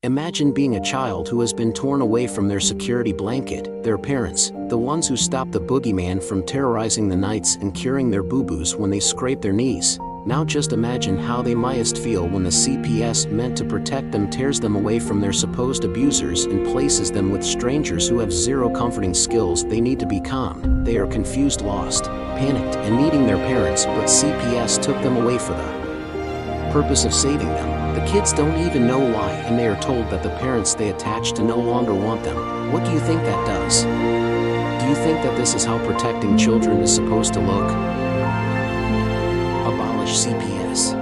Imagine being a child who has been torn away from their security blanket, their parents, the ones who stop the boogeyman from terrorizing the nights and curing their boo-boos when they scrape their knees. Now just imagine how they mightest feel when the CPS meant to protect them tears them away from their supposed abusers and places them with strangers who have zero comforting skills. They need to be calm. They are confused, lost, panicked, and needing their parents, but CPS took them away for the purpose of saving them. The kids don't even know why, and they are told that the parents they attach to no longer want them. What do you think that does? Do you think that this is how protecting children is supposed to look? Abolish CPS.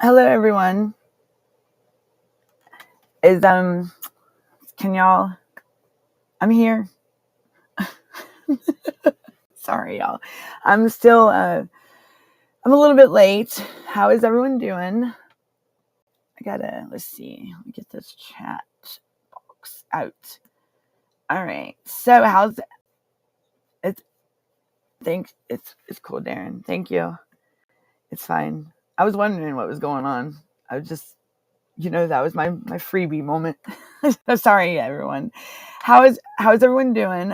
Hello, everyone. Can y'all? I'm here. Sorry, y'all. I'm still. I'm a little bit late. How is everyone doing? Let's see. Let me get this chat box out. All right. So how's it? It's cool, Darren. Thank you. It's fine. I was wondering what was going on. I was just, that was my freebie moment. Sorry, everyone. How's everyone doing?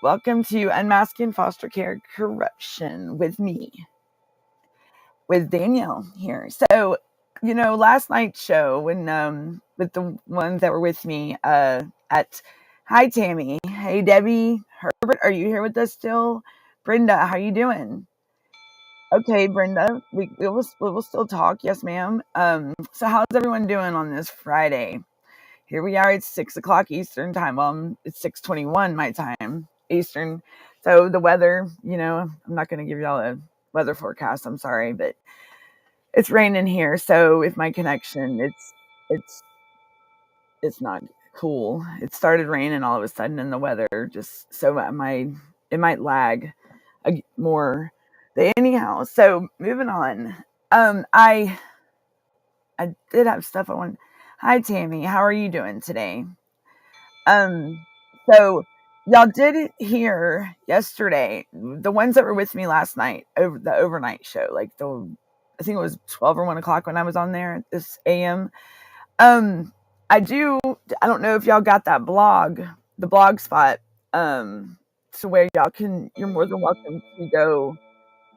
Welcome to Unmasking Foster Care Corruption with me, with Danielle here. So, last night's show when with the ones that were with me at hi Tammy, hey Debbie, Herbert, are you here with us still? Brenda, how you doing? Okay, Brenda, we will still talk. Yes, ma'am. So how's everyone doing on this Friday? Here we are. It's 6 o'clock Eastern time. Well, it's 6:21 my time Eastern. So the weather, I'm not going to give y'all a weather forecast. I'm sorry, but it's raining here. So if my connection, it's it's not cool. It started raining all of a sudden, and the weather just so it might lag more. But anyhow, so moving on. I did have stuff I want. Hi Tammy, how are you doing today? Um, so y'all did hear yesterday the ones that were with me last night over the overnight show, like I think it was 12 or 1 o'clock when I was on there this AM. Um, I do. I don't know if y'all got that the blog spot. So where you're more than welcome to go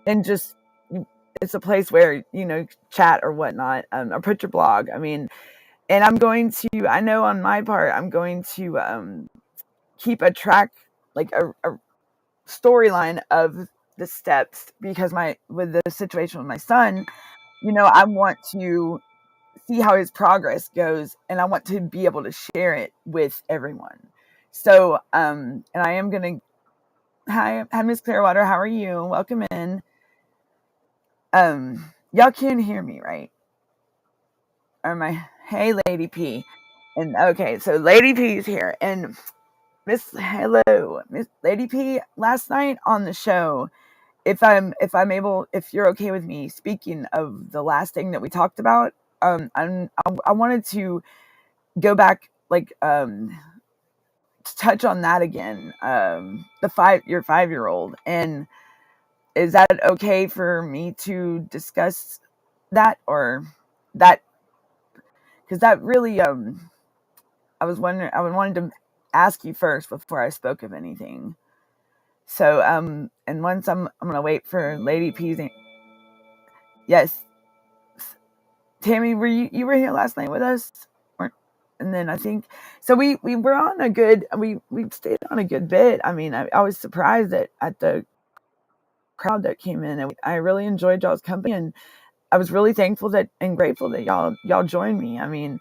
and just. It's a place where chat or whatnot, or put your blog. I mean, and I'm going to. I know on my part, I'm going to keep a track, like a storyline of the steps, because with the situation with my son, I want to see how his progress goes, and I want to be able to share it with everyone. So and I am gonna hi Miss Clearwater, how are you? Welcome in. Y'all can hear me, right? Or my hey Lady P. And okay, so Lady P is here, and Miss Lady P, last night on the show, if you're okay with me speaking of the last thing that we talked about, I wanted to go back, like, to touch on that again. Your 5-year-old, and is that okay for me to discuss that, or that, because that really, I wanted to ask you first before I spoke of anything. So, and once I'm gonna wait for Lady P's. Yes, Tammy, you were here last night with us? And then I think so. We were on a good. We stayed on a good bit. I mean, I was surprised at the crowd that came in, and I really enjoyed y'all's company, and I was really thankful that and grateful that y'all joined me. I mean,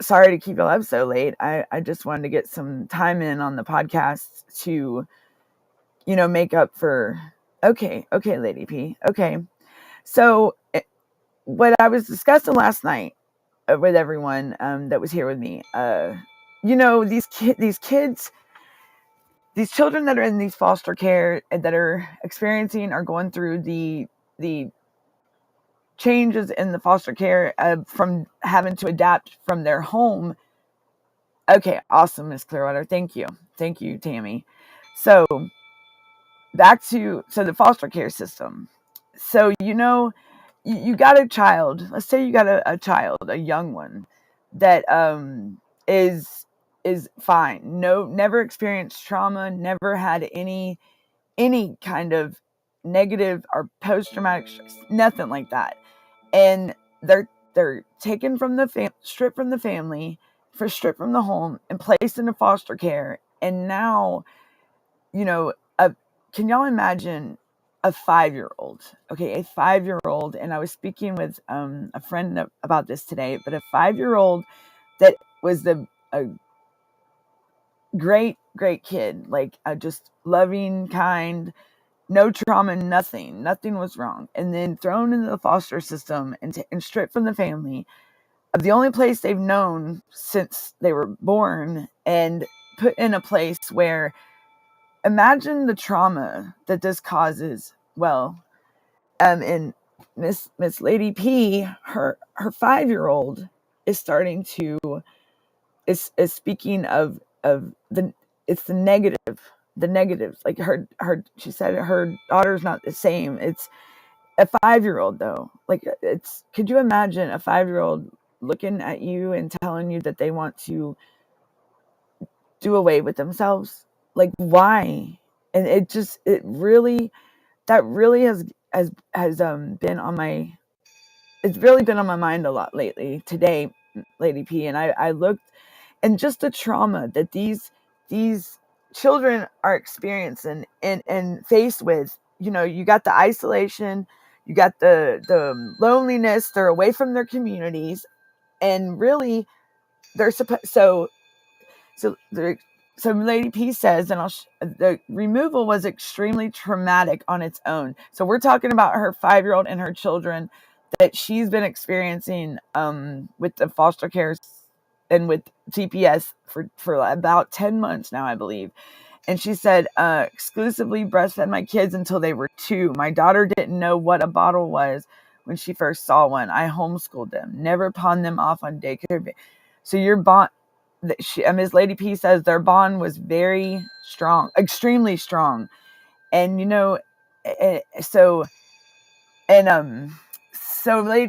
sorry to keep y'all up so late. I just wanted to get some time in on the podcast to, make up for. Okay, Lady P. Okay, so what I was discussing last night with everyone that was here with me, these kids, these children that are in these foster care and that are experiencing or going through the changes in the foster care, from having to adapt from their home. Okay, awesome, Miss Clearwater. Thank you, Tammy. So back to the foster care system. So you got a child. Let's say you got a child, a young one that is fine. No, never experienced trauma. Never had any kind of negative or post traumatic stress. Nothing like that. And they're taken from the stripped from the family, stripped from the home, and placed into foster care. And now, you know, a, can y'all imagine a 5-year-old? Okay, a 5-year-old, and I was speaking with a friend about this today, but a 5-year-old that was a great kid, like just loving, kind, no trauma, nothing was wrong, and then thrown into the foster system and stripped from the family of the only place they've known since they were born, and put in a place where, imagine the trauma that this causes. Well, and Miss Lady P, her 5-year-old is starting to is speaking of the it's the negatives. Like she said her daughter's not the same. It's a 5-year-old though. Like, could you imagine a 5-year-old looking at you and telling you that they want to do away with themselves? Like, why? And it really, that really has been on my, it's really been on my mind a lot lately today, Lady P. And I looked, and just the trauma that these children are experiencing and faced with. You got the isolation, you got the loneliness, they're away from their communities, and really they're supposed so they're so Lady P says, and the removal was extremely traumatic on its own. So we're talking about her 5-year-old and her children that she's been experiencing with the foster care and with TPS for about 10 months now, I believe. And she said, exclusively breastfed my kids until they were 2. My daughter didn't know what a bottle was when she first saw one. I homeschooled them, never pawned them off on daycare. So your bond, Ms. Lady P says their bond was very strong, extremely strong. And, so, and,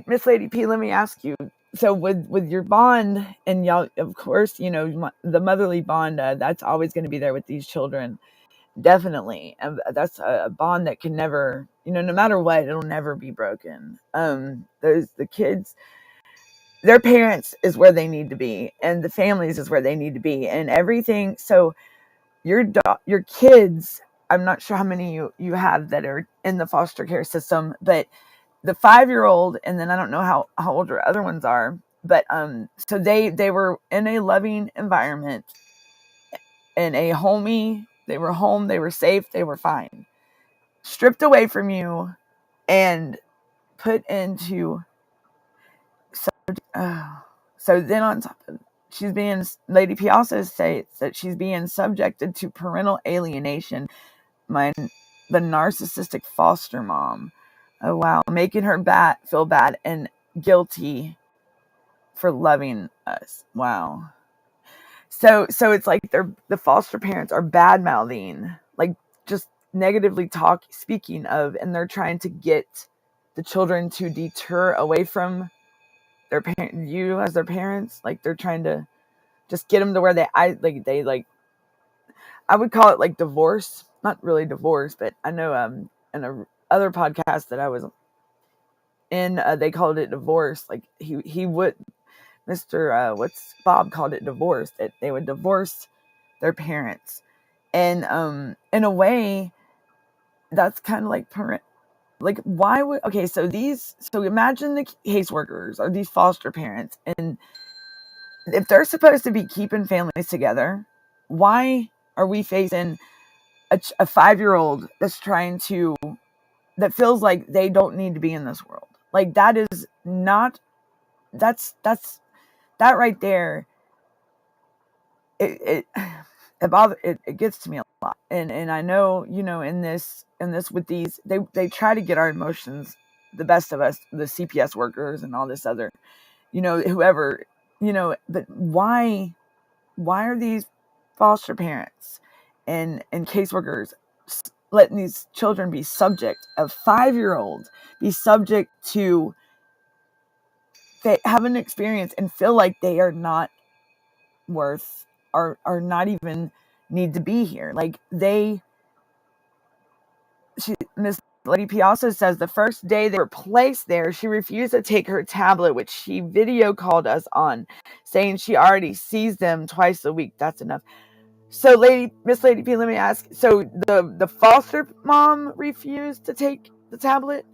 Miss Lady P, let me ask you, so with your bond, and y'all, of course, the motherly bond, that's always going to be there with these children. Definitely. That's a bond that can never, no matter what, it'll never be broken. The kids, their parents is where they need to be, and the families is where they need to be, and everything. So your kids, I'm not sure how many you have that are in the foster care system, but the 5-year-old, and then I don't know how old your other ones are, but so they were in a loving environment, in a homey, they were home, they were safe, they were fine. Stripped away from you and put into, so then on top of, Lady P also states that she's being subjected to parental alienation by the narcissistic foster mom. Oh wow, making her feel bad and guilty for loving us. Wow. So it's like the foster parents are bad mouthing, like just negatively speaking of, and they're trying to get the children to deter away from you as their parents. Like they're trying to just get them to where I would call it like divorce, not really divorce, but I know in a other podcast that I was in, they called it divorce. Like he would, Mr. Bob called it divorce, that they would divorce their parents. And in a way, that's kind of like why would, okay, so imagine the caseworkers or these foster parents, and if they're supposed to be keeping families together, why are we facing a 5-year-old that feels like they don't need to be in this world? Like that is not, that right there, it gets to me a lot. And I know, in this with these, they try to get our emotions, the best of us, the CPS workers and all this other, whoever, but why are these foster parents and caseworkers letting these children be subject, a 5-year-old be subject to, they have an experience and feel like they are not worth, are not even need to be here? Like Miss Lady P also says the first day they were placed there, she refused to take her tablet, which she video called us on, saying she already sees them twice a week. That's enough. So Miss Lady P, let me ask, so the foster mom refused to take the tablet?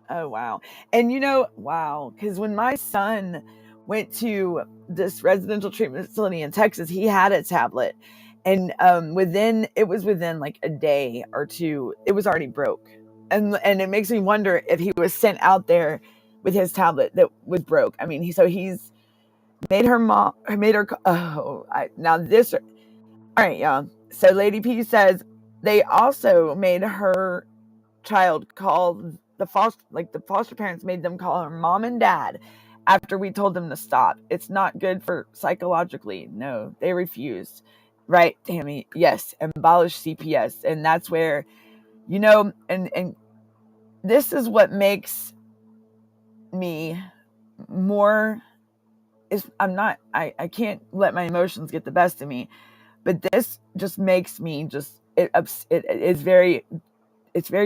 Oh wow. And wow, because when my son went to this residential treatment facility in Texas, he had a tablet, and within like a day or two, it was already broke. And it makes me wonder if he was sent out there with his tablet that was broke. I mean, he's made her now this, all right, y'all. So Lady P says they also made her child call the foster parents made them call her mom and dad after we told them to stop. It's not good for psychologically. No, they refused. Right, Tammy? Yes, abolish CPS. And that's where, and this is what makes me more, I can't let my emotions get the best of me, but this just makes me it's very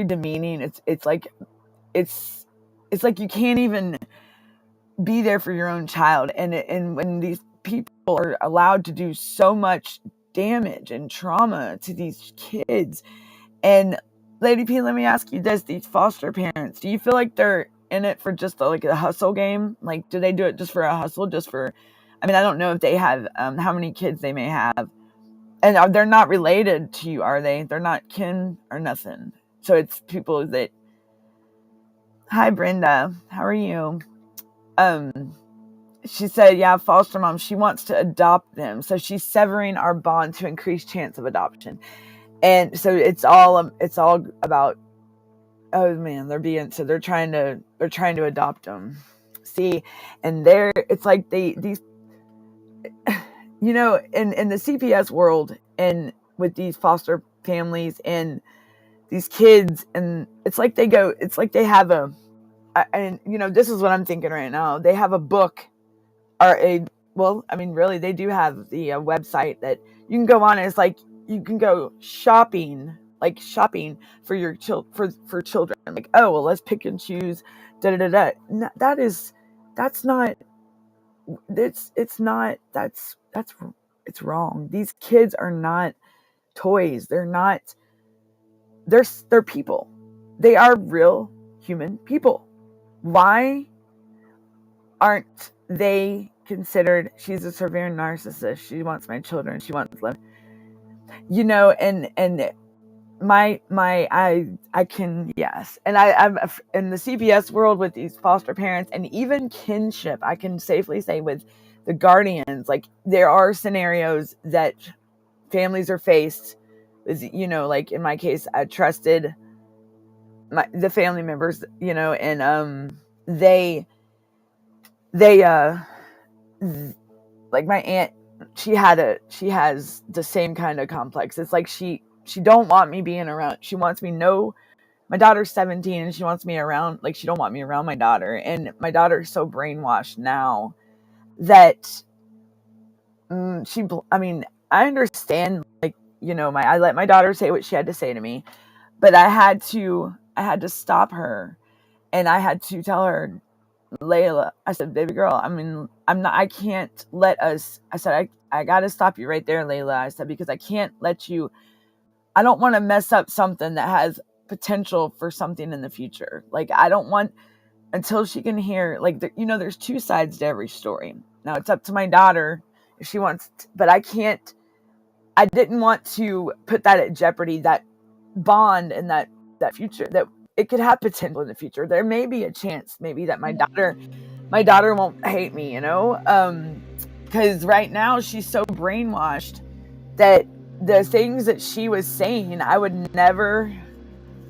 demeaning. It's like you can't even be there for your own child, and when these people are allowed to do so much damage and trauma to these kids. And Lady P, let me ask you this: these foster parents, do you feel like they're in it for just a hustle game? Like, do they do it just for a hustle? I don't know if they have how many kids they may have, and they're not related to you, are they? They're not kin or nothing. So it's people that. Hi, Brenda. How are you? She said, yeah, foster mom, she wants to adopt them. So she's severing our bond to increase chance of adoption. And so it's all about, oh man, they're trying to adopt them. See, and it's like these, in the CPS world, and with these foster families and these kids, and it's like they have this is what I'm thinking right now. They have a book really, they do have the website that you can go on, and it's like you can go shopping for your for children. Like, oh well, let's pick and choose. Da da da da. No, that's not. It's not. It's wrong. These kids are not toys. They're not. They're people. They are real human people. Why aren't they considered? She's a severe narcissist. She wants my children. She wants love. And I can, yes. And I'm in the CPS world with these foster parents and even kinship. I can safely say with the guardians. Like, there are scenarios that families are faced with, you know, like in my case, I trusted the family members, you know, and they like my aunt, she has the same kind of complex. It's like she don't want me being around. She wants me my daughter's 17 and she wants me around, like she don't want me around my daughter. And my daughter is so brainwashed now that I mean, I understand, like, you know, I let my daughter say what she had to say to me, but I had to stop her, and I had to tell her, Layla, I said, baby girl, I mean, I can't let us, I said, I got to stop you right there, Layla. I said, because I can't let you, I don't want to mess up something that has potential for something in the future. Like, I don't want, until she can hear, like, you know, there's two sides to every story. Now it's up to my daughter if she wants to, but I didn't want to put that at jeopardy, that bond and that future, that it could have potential in the future. There may be a chance maybe that my daughter won't hate me, you know? Because right now she's so brainwashed that the things that she was saying, I would never,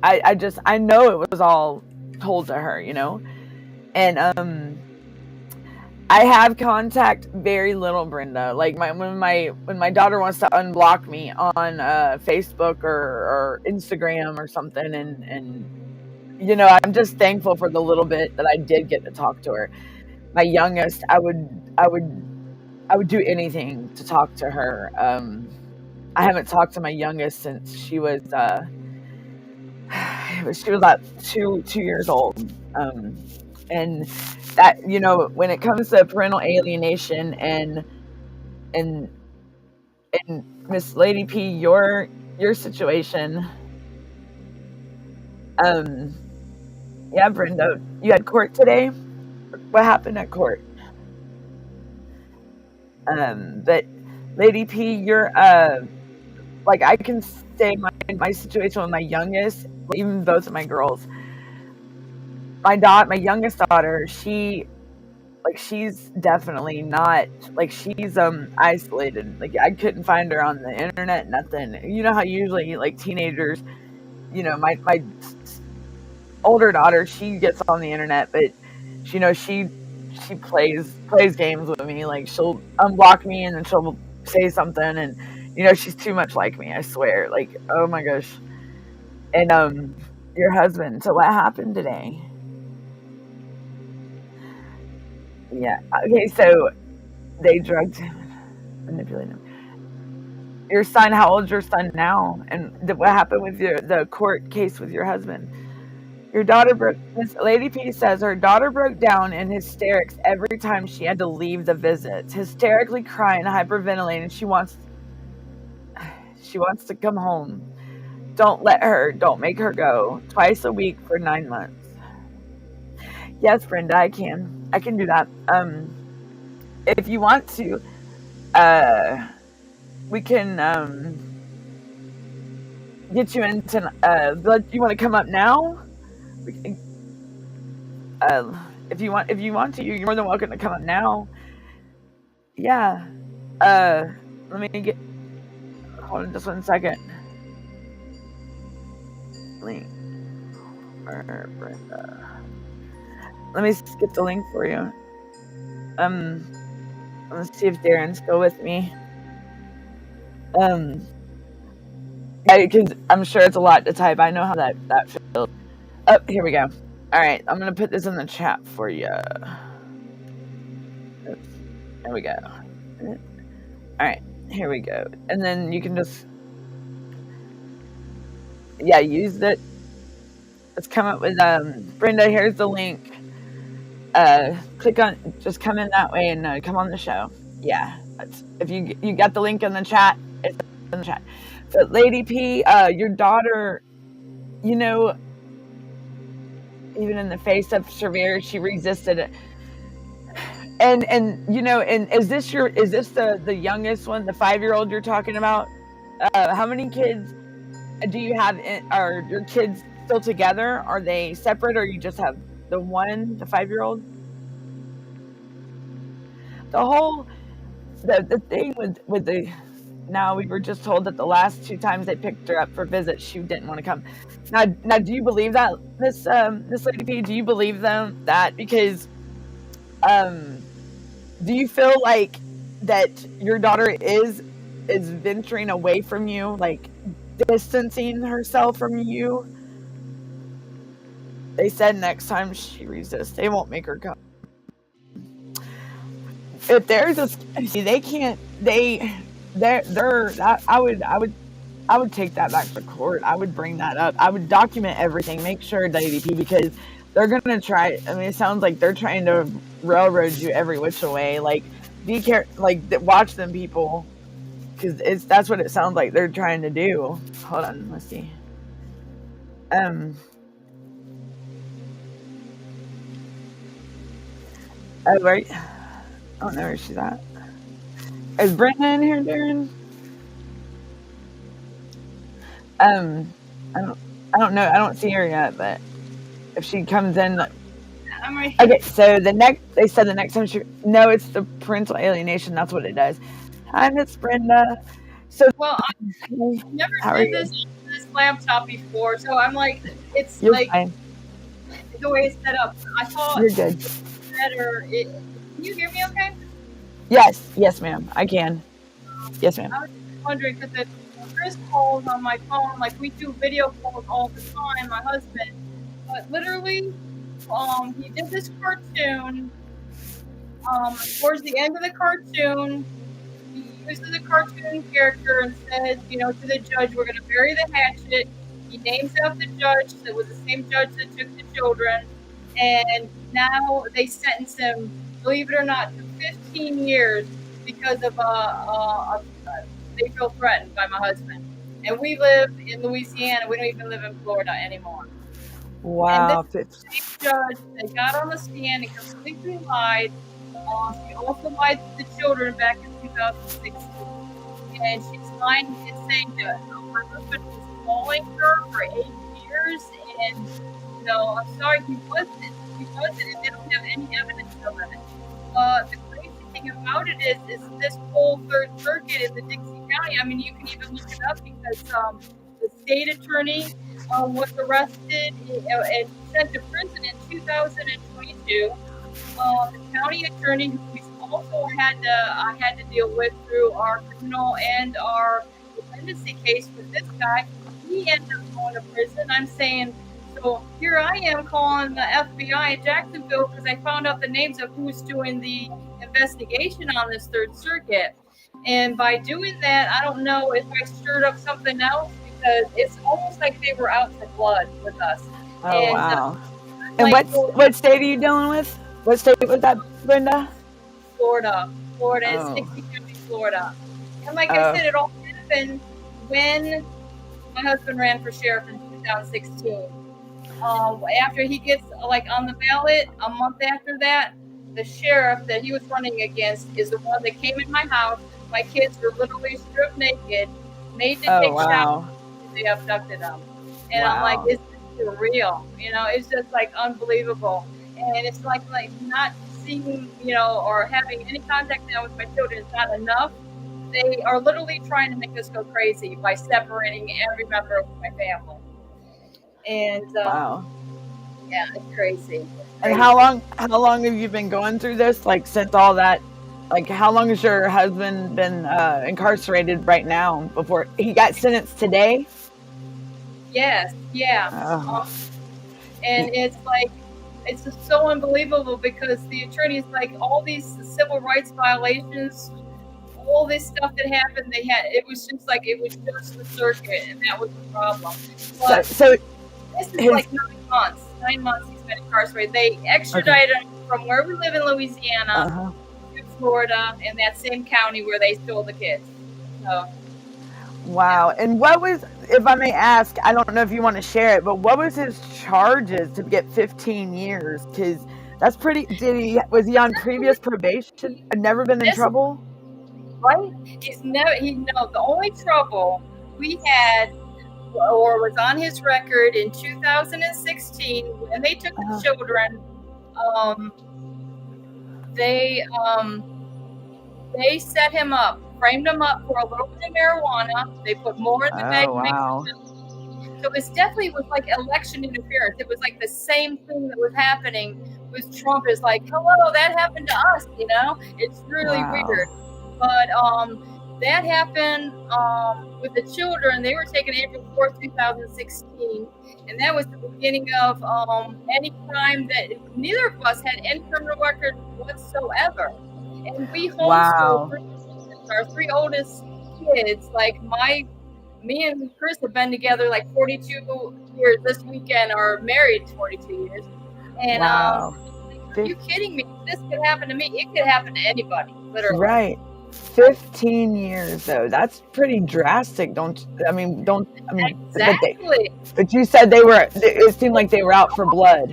I know it was all told to her, you know? And I have contact very little, Brenda. Like, when my daughter wants to unblock me on Facebook or Instagram or something, and you know, I'm just thankful for the little bit that I did get to talk to her. My youngest, I would do anything to talk to her. I haven't talked to my youngest since she was about two years old. And that, you know, when it comes to parental alienation and Miss Lady P, your situation, yeah, Brenda, you had court today. What happened at court? But Lady P, you're like, I can say my situation with my youngest, even both of my girls. My youngest daughter, she's definitely not, like, she's isolated. Like, I couldn't find her on the internet, nothing. You know how usually, like, teenagers, you know, my older daughter, she gets on the internet, but you know, she plays games with me. Like, she'll unblock me and then she'll say something, and you know, she's too much like me, I swear. Like, oh my gosh. And your husband, so what happened today? Yeah. Okay, so they drugged him, manipulated him. Your son, how old's your son now? And what happened with the court case with your husband? Your daughter Miss Lady P says her daughter broke down in hysterics every time she had to leave the visits, hysterically crying, hyperventilating. She wants to come home. Don't let her. Don't make her go. Twice a week for 9 months. Yes, Brenda, I can do that. If you want to, we can get you into. You want to come up now? We can, if you want to, you're more than welcome to come up now. Yeah. Let me get. Hold on just 1 second. Link. Brenda. Let me skip the link for you. Let's see if Darren's still with me. Yeah, because I'm sure it's a lot to type. I know how that feels. Oh, here we go. All right, I'm gonna put this in the chat for you. Oops. There we go. All right, here we go. And then you can just, yeah, use it. Let's come up with Brenda. Here's the link. Click on, just come in that way and come on the show. Yeah, if you got the link in the chat, it's in the chat. But Lady P, your daughter, you know, even in the face of severe, she resisted it. And you know, and is this the youngest one, the 5-year-old you're talking about? How many kids do you have? Are your kids still together? Are they separate, or you just have the 5-year-old? the whole the thing with the now we were just told that the last 2 times they picked her up for visits, she didn't want to come. Now, do you believe that, this Lady P? Do you believe them that? Because do you feel like that your daughter is venturing away from you, like distancing herself from you? They said next time she resists, they won't make her come. If there's a see, they can't. They're. I would take that back to court. I would bring that up. I would document everything. Make sure, WP, because they're gonna try. I mean, it sounds like they're trying to railroad you every which way. Like, be careful. Like, watch them, people, because that's what it sounds like they're trying to do. Hold on, let's see. Oh, right. I don't know where she's at. Is Brenda in here, Darren? I don't know. I don't see her yet, but if she comes in, I'm right here. Okay. So they said the next time no, it's the parental alienation. That's what it does. Hi, Miss Brenda. So, well, I've never did this laptop before, so I'm like, it's you're like fine. The way it's set up. I thought you're good. Better. Can you hear me okay? Yes, ma'am. I can. Yes, ma'am. I was just wondering because if Chris calls on my phone, like we do video calls all the time, my husband, but literally, he did this cartoon. Towards the end of the cartoon, he uses a cartoon character and says, to the judge, we're going to bury the hatchet. He names out the judge that was the same judge that took the children. And now they sentence him, believe it or not, to 15 years because of they feel threatened by my husband. And we live in Louisiana. We don't even live in Florida anymore. Wow. And this same judge, they got on the stand and completely lied. She also lied to the children back in 2016. And she's lying and saying that her husband was calling her for 8 years. And, I'm sorry, he wasn't. And they don't have any evidence of it. The crazy thing about it is this whole Third Circuit in the Dixie County. I mean, you can even look it up because the state attorney was arrested and sent to prison in 2022. The county attorney, who we also had to deal with through our criminal and our dependency case with this guy, he ended up going to prison. I'm saying, so here I am calling the FBI in Jacksonville because I found out the names of who's doing the investigation on this Third Circuit. And by doing that, I don't know if I stirred up something else because it's almost like they were out for blood with us. Oh, wow. And what state are you dealing with? What state was that, Brenda? Florida. It's Dixie County, Florida. And like I said, it all happened when my husband ran for sheriff in 2016. After he gets on the ballot, a month after that, the sheriff that he was running against is the one that came in my house. My kids were literally stripped naked, made to take showers. They abducted them. And I'm like, is this real? It's just like unbelievable. And it's like not seeing, or having any contact now with my children is not enough. They are literally trying to make us go crazy by separating every member of my family. And yeah, it's crazy. And how long have you been going through this? Like, since all that, like, how long has your husband been incarcerated right now? Before he got sentenced today? Yes, yeah. And it's just so unbelievable because the attorney's like, all these civil rights violations, all this stuff that happened, it was just the circuit, and that was the problem. But so this is like 9 months. 9 months he's been incarcerated. They extradited him from where we live in Louisiana to Florida in that same county where they stole the kids. So, wow. And what was, if I may ask, I don't know if you want to share it, but what was his charges to get 15 years? Because that's pretty. Was he on previous probation? Never been in trouble? Right? The only trouble we had or was on his record in 2016 when they took the children, they They set him up, framed him up for a little bit of marijuana. They put more in the bag. Oh, wow. So it definitely was like election interference. It was like the same thing that was happening with Trump. Is like, hello, that happened to us. It's really weird. But that happened with the children. They were taken April 4th, 2016, and that was the beginning of any crime that neither of us had any criminal record whatsoever. And we homeschooled our three oldest kids. Like me and Chris have been together like 42 years. This weekend are married 42 years. And are you kidding me? This could happen to me. It could happen to anybody, literally. Right. 15 years though. That's pretty drastic. Exactly. But you said it seemed like they were out for blood.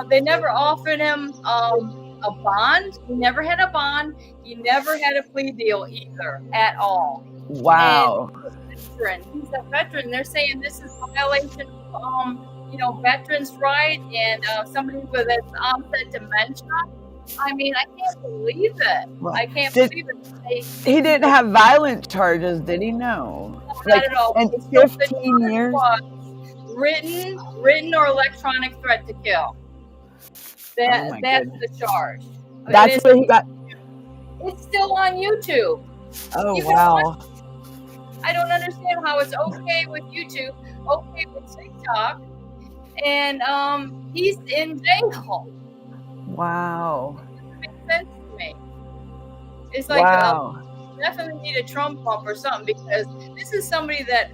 They never offered him a bond. He never had a bond. He never had a plea deal either at all. Wow. And he's a veteran. They're saying this is a violation of veterans' right and somebody with an onset dementia. I mean, I can't believe it. I can't believe it. He didn't have violent charges, did he? No. Not at all. And 15 years? Written or electronic threat to kill. That's the charge. That's what he got. It's still on YouTube. Oh, wow. I don't understand how it's okay with YouTube, okay with TikTok, and he's in jail. Wow. It doesn't make sense to me. It's like definitely need a Trump bump or something, because this is somebody that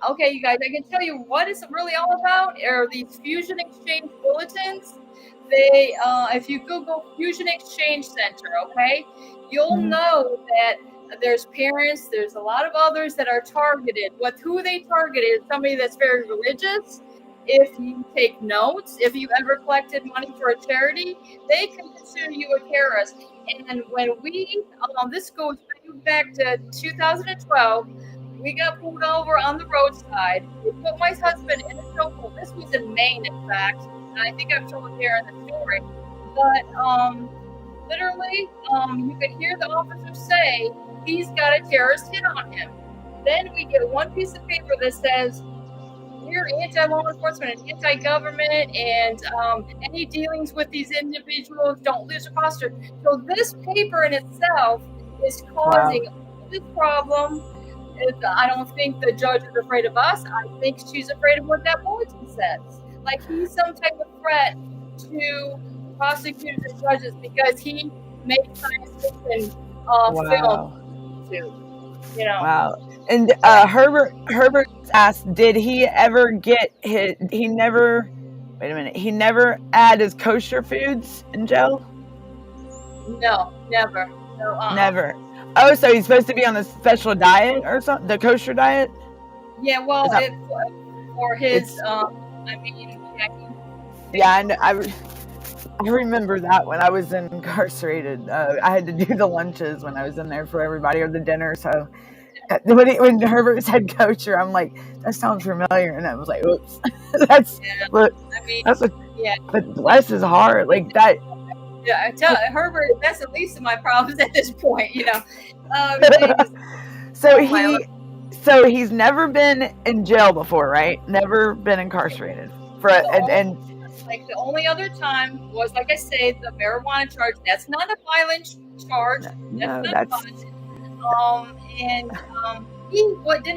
okay, you guys, I can tell you what it's really all about are these fusion exchange bulletins. They if you Google Fusion Exchange Center, okay, you'll know that there's parents, there's a lot of others that are targeted. Who they targeted is somebody that's very religious. If you take notes, if you ever collected money for a charity, they can consider you a terrorist. And when we, this goes back to 2012, we got pulled over on the roadside. We put my husband in a chokehold. This was in Maine, in fact. And I think I've told it there in the story. But literally, you could hear the officer say, he's got a terrorist hit on him. Then we get one piece of paper that says, we're anti-law enforcement and anti-government, and any dealings with these individuals don't lose a foster. So this paper in itself is causing this problem. I don't think the judge is afraid of us. I think she's afraid of what that bulletin says. Like he's some type of threat to prosecutors and judges because he made science fiction film too. Wow. And Herbert asked, did he ever get his? He never had his kosher foods in jail? No, never. No, never. Oh, so he's supposed to be on a special diet or something? The kosher diet? Yeah, well, for his, I remember that when I was incarcerated. I had to do the lunches when I was in there for everybody, or the dinner. So when Herbert said kosher, I'm like, that sounds familiar, and I was like, oops, but bless his heart, like that. Yeah, I tell Herbert, that's the least of my problems at this point, So he's never been in jail before, right? Never been incarcerated and like the only other time was, like I say, the marijuana charge. That's not a violent charge. He didn't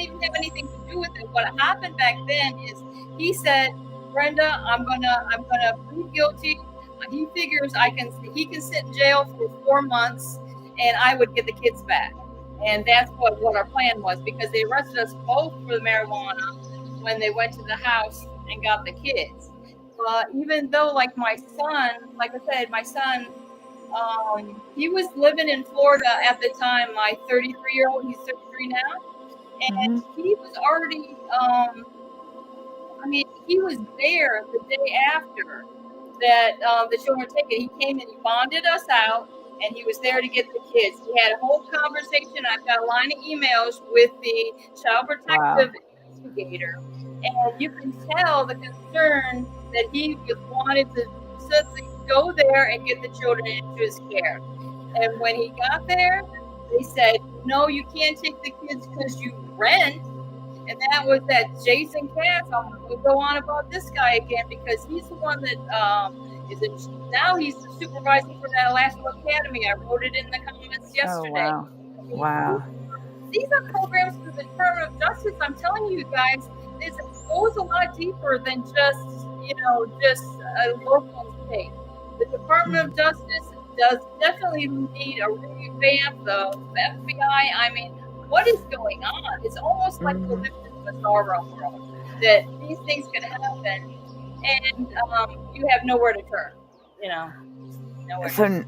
even have anything to do with it. What happened back then is he said, Brenda, I'm gonna plead guilty. He figures he can sit in jail for 4 months and I would get the kids back. And that's what our plan was, because they arrested us both for the marijuana when they went to the house and got the kids. Even though, like I said, my son, he was living in Florida at the time, my 33-year-old, he's 33 now. And he was already, he was there the day after that the children were taken. He came and he bonded us out, and he was there to get the kids. We had a whole conversation. I've got a line of emails with the child protective investigator, and you can tell the concern that he wanted to go there and get the children into his care. And when he got there, they said, no, you can't take the kids because you rent. And that was that Jason Katz. We'll go on about this guy again because he's the one that now he's the supervisor for that Alaska Academy. I wrote it in the comments yesterday. Oh, wow. These are programs through the Department of Justice. I'm telling you guys, it goes a lot deeper than just a local state. The Department of Justice does definitely need a revamp. The FBI. I mean, what is going on? It's almost like we live in a bizarro world that these things can happen, and you have nowhere to turn. Nowhere. So,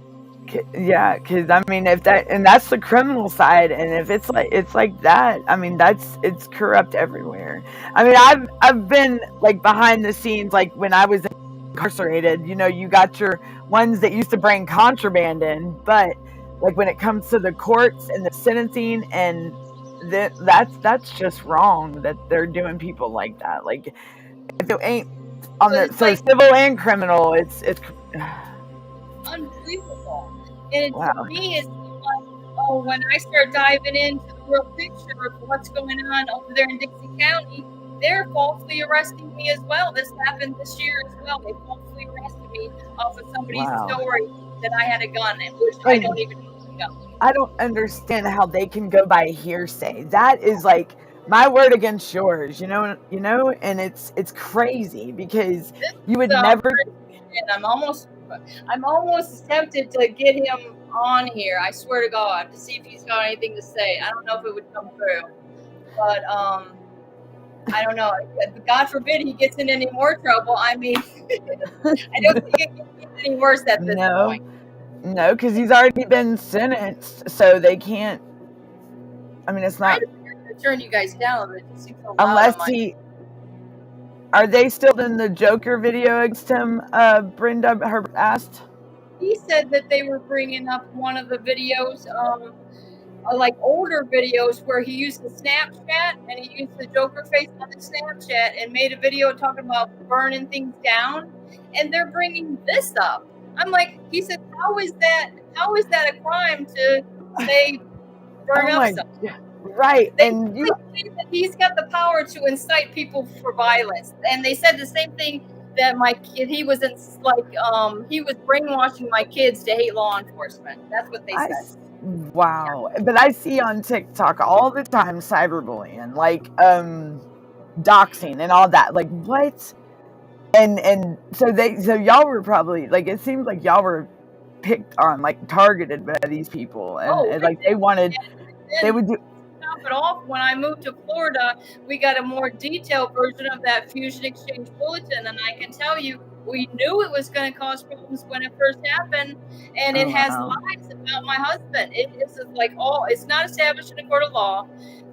yeah, because I mean, that's the criminal side, and if it's like that, I mean, it's corrupt everywhere. I mean, I've been like behind the scenes, like when I was incarcerated. You got your ones that used to bring contraband in, but like when it comes to the courts and the sentencing, and that's just wrong that they're doing people like that. Like if it ain't on civil and criminal, it's unbelievable. And to me, it's like, when I start diving into the real picture of what's going on over there in Dixie County, they're falsely arresting me as well. This happened this year as well. They falsely arrested me off of somebody's story that I had a gun, which I don't even know. I don't understand how they can go by hearsay. That is like my word against yours, and it's crazy because you would never. And I'm almost tempted to get him on here. I swear to God, to see if he's got anything to say. I don't know if it would come through, but I don't know. God forbid he gets in any more trouble. I mean, I don't think it can get any worse at this point. No, because he's already been sentenced, so they can't. I mean, it's not. I'm to turn you guys down, unless he. Are they still in the Joker video against him? Brenda asked. He said that they were bringing up one of the videos, like older videos where he used the Snapchat and he used the Joker face on the Snapchat and made a video talking about burning things down, and they're bringing this up. I'm like, he said, how is that a crime to say burn up something? Right. And say that he's got the power to incite people for violence. And they said the same thing that my kid, he was brainwashing my kids to hate law enforcement. That's what they said. Wow. But I see on TikTok all the time cyberbullying, like doxing and all that. Like what? And so y'all were probably like, it seems like y'all were picked on, like targeted by these people, and like they would do. Top it off, when I moved to Florida, we got a more detailed version of that Fusion Exchange Bulletin, and I can tell you, we knew it was going to cause problems when it first happened, and it has lies about my husband. It's like it's not established in a court of law.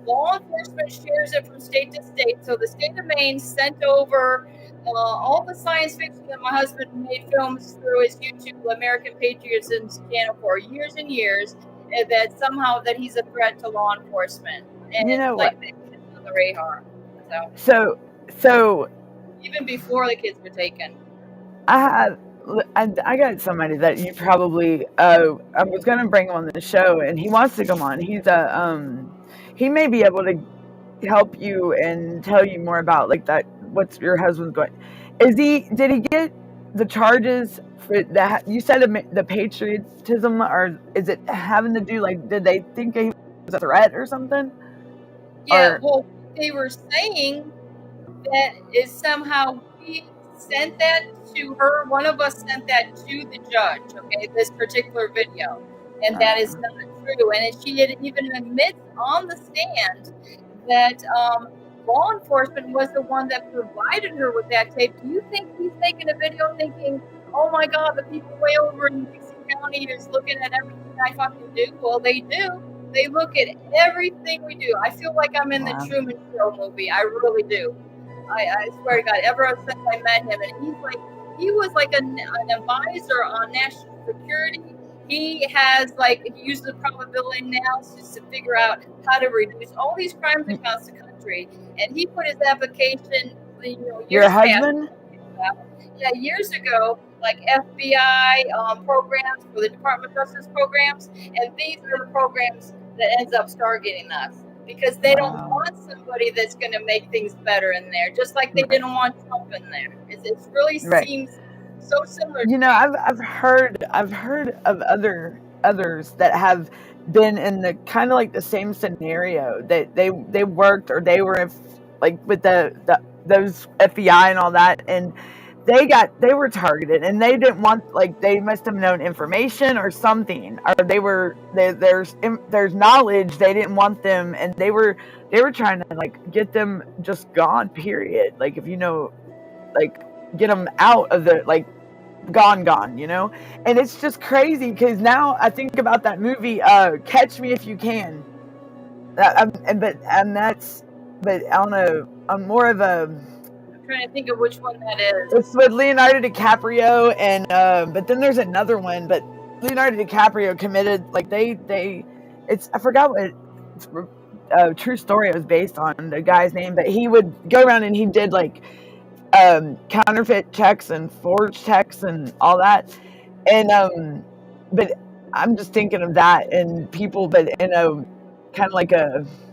Law enforcement shares it from state to state. So the state of Maine sent over all the science fiction that my husband made films through his YouTube American Patriotism channel for years and years, and that somehow that he's a threat to law enforcement. And it's like they put it on the radar. So even before the kids were taken. I got somebody that you probably I was going to bring him on the show, and he wants to come on. He's he may be able to help you and tell you more about like that. What's your husband's going? Did he get the charges for that? You said the patriotism, or is it having to do like, did they think he was a threat or something? Yeah, well, they were saying that is somehow we sent that to her. One of us sent that to the judge. Okay, this particular video, and that is not true. And she had even admits on the stand that law enforcement was the one that provided her with that tape. Do you think he's making a video thinking, oh my God, the people way over in Dixie County is looking at everything I fucking do? Well, they do. They look at everything we do. I feel like I'm in the Truman Show movie. I really do. I swear to God, ever since I met him, and he was like an advisor on national security. He used the probability analysis to figure out how to reduce all these crimes across the country. And he put his application, your husband? Years ago, like FBI programs, for the Department of Justice programs, and these are the programs that ends up targeting us because they don't Wow. want somebody that's going to make things better in there, just like they Right. didn't want Trump in there. It really Right. seems so similar. You know, I've heard of others that have been in the kind of like the same scenario, that they worked, or they were like with those FBI and all that, and they were targeted, and they didn't want, like, they must have known information or something, or there's knowledge they didn't want them, and they were trying to, like, get them just gone, period. Like, if you know, like, get them out of the, like, gone, you know. And it's just crazy because now I think about that movie, Catch Me If You Can. But I don't know. I'm more of a. I'm trying to think of which one that is. It's with Leonardo DiCaprio, and but then there's another one. But Leonardo DiCaprio committed, like, I forgot what true story it was based on, the guy's name, but he would go around and he did, like, counterfeit checks and forged checks and all that. And but I'm just thinking of that and people, but in a kind of like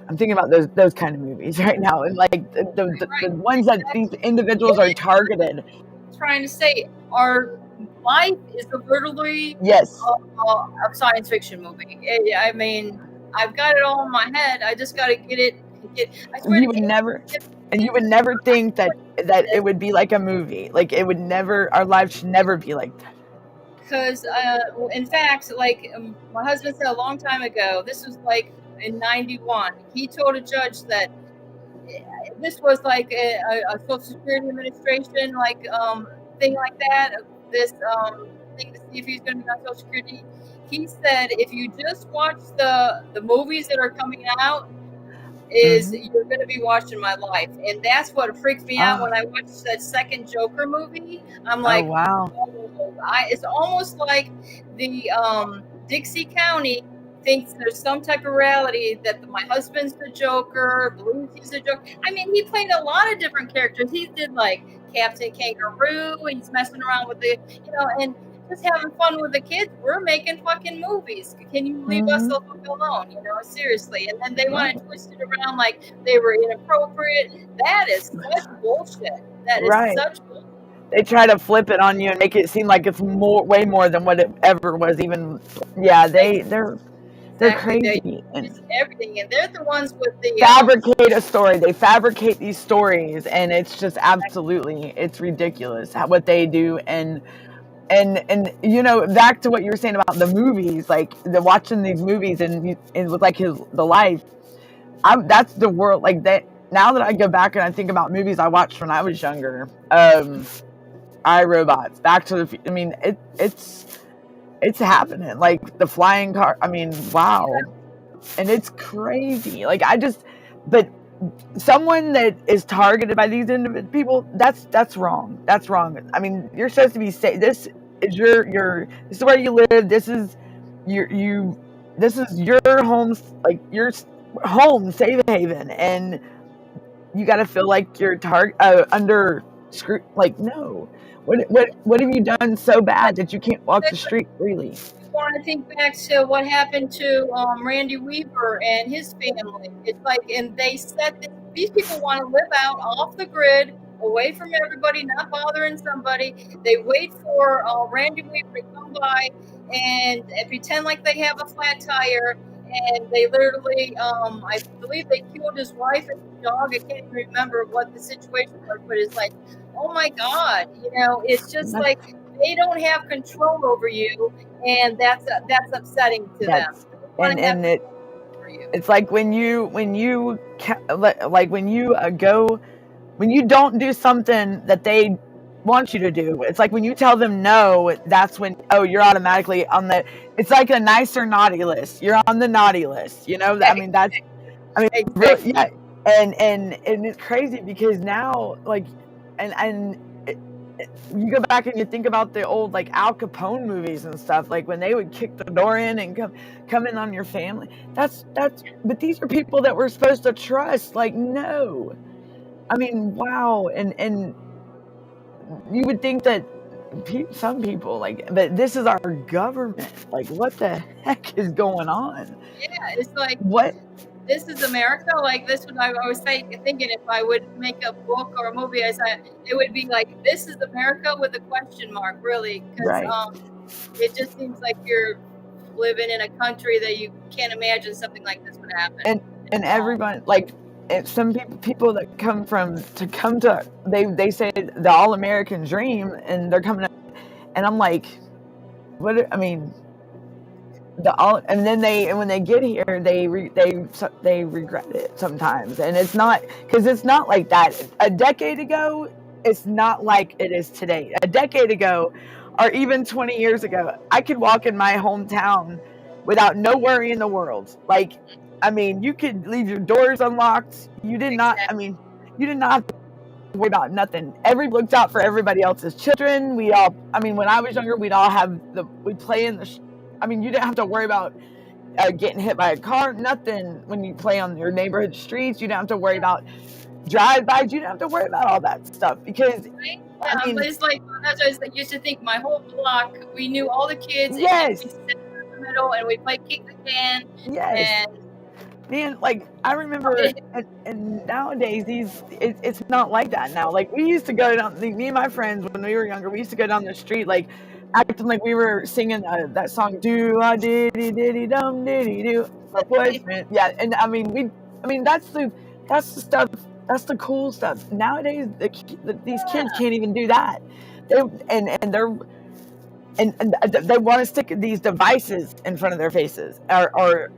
I'm thinking about those kind of movies right now, and like the ones that these individuals are targeted. Trying to say our life is literally Yes. a science fiction movie. I mean, I've got it all in my head. I just got to get it. You would never think that it would be like a movie. Like, it would never. Our lives should never be like that. Because, in fact, like, my husband said a long time ago, this was like in '91. He told a judge that this was like a Social Security Administration, like, thing like that. This thing to see if he's going to be on Social Security. He said, if you just watch the movies that are coming out, you're going to be watching my life. And that's what freaked me out when I watched that second Joker movie. I'm like, oh, wow. It's almost like the Dixie County thinks there's some type of reality that my husband's the Joker, believes he's the Joker. I mean, he played a lot of different characters. He did, like, Captain Kangaroo, and he's messing around with the, and just having fun with the kids. We're making fucking movies. Can you leave us the fuck alone? Seriously. And then they want to twist it around like they were inappropriate. That is such bullshit. That is such bullshit. They try to flip it on you and make it seem like it's way more than what it ever was. Even, yeah, they're crazy. It's everything, and they're the ones with the fabricate a story. They fabricate these stories, and it's just absolutely, it's ridiculous what they do. And back to what you were saying about the movies, like watching these movies and with, like, the life. That's the world, like that. Now that I go back and I think about movies I watched when I was younger, iRobot, Back to the Future. I mean, it's happening. Like the flying car. I mean, wow. And it's crazy. Like, but someone that is targeted by these people, that's wrong. That's wrong. I mean, you're supposed to be safe. This is this is where you live. This is this is your home, like your home, safe haven, and you got to feel like you're under screw. Like, no. What have you done so bad that you can't walk the street freely? I want to think back to what happened to Randy Weaver and his family. It's like, and they said these people want to live out off the grid, away from everybody, not bothering somebody. They wait for Randy Weaver to come by and pretend like they have a flat tire. And they literally, I believe they killed his wife and his dog. I can't even remember what the situation was, but it's like, oh my God, it's just like they don't have control over you, and that's upsetting to them. And it's like when you don't do something that they want you to do. It's like when you tell them no, that's when you're automatically on it's like a nice or naughty list. You're on the naughty list, I mean, really, yeah. And it's crazy because now, like, you go back and you think about the old, like, Al Capone movies and stuff, like when they would kick the door in and come in on your family. But these are people that we're supposed to trust. Like, no. I mean, wow. And you would think that some people like, but this is our government. Like, what the heck is going on? Yeah, it's like, What? this is America. Like, this would I was thinking if I would make a book or a movie, I said it would be like, this is America with a question mark, really, because Right. it just seems like you're living in a country that you can't imagine something like this would happen. And everyone, like, some people that come to they say the all American dream, and they're coming up, and I'm like, what? I mean, and then when they get here, they regret it sometimes, and it's not like that. A decade ago, it's not like it is today. A decade ago, or even 20 years ago, I could walk in my hometown without no worry in the world. Like, I mean, you could leave your doors unlocked. You did not. I mean, you did not have to worry about nothing. Everybody looked out for everybody else's children. We all. I mean, when I was younger, we'd play in the. I mean, you didn't have to worry about getting hit by a car. Nothing when you play on your neighborhood streets. You didn't have to worry about drive-bys. You didn't have to worry about all that stuff because. Right? I mean, but it's like, that's what I used to think. My whole block, we knew all the kids. Yes. And we sat in the middle and we played kick the can. Yes. And man, like, I remember, and nowadays it's not like that now. Like, we used to go down, me and my friends when we were younger, we used to go down the street like acting like we were singing that song, do a diddy diddy dum diddy do. Yeah, and I mean that's the stuff, that's the cool stuff. Nowadays these kids can't even do that. They want to stick these devices in front of their faces, or